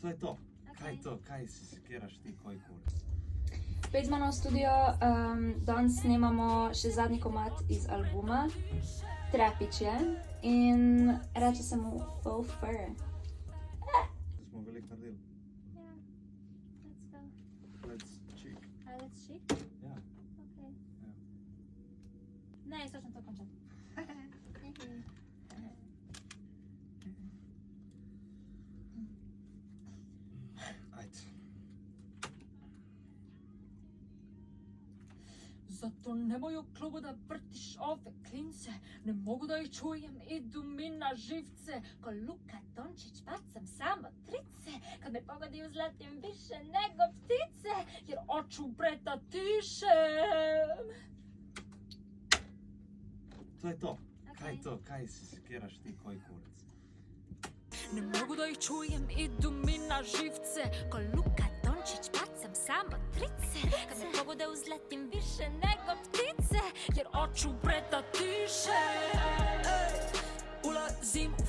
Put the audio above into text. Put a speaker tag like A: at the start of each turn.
A: To je to. Kaj je to? Kaj si sekiraš ti, koji kurac?
B: Spet z mano v studio, danes snemamo še zadnji komad iz albuma, Trepič je, in reče se mu Faux Fur.
A: Smo veliko naredili.
C: Ja, let's go.
A: Let's cheek.
C: Let's cheek?
A: Ja.
C: Okay.
A: Ja.
C: Ne, jaz hočem to končati.
A: Ajde.
D: Zato nemoj u klubu da vrtiš ove klince, ne mogu da ih čujem, idu mi na živce. Ko Luka Dončić bacam samo trice, kad me pogodi uzletim više nego ptice, jer oču breta tišem.
A: To je to. Kaj je to? Kaj si sekiraš ti, koji kurac?
D: Ne mogu da ih čujem, idu mi na živce. Ko Luka Dončić bacam samo trice, kad me pogode uzletim više nego ptice, jer oču breta tiše. Ulazim u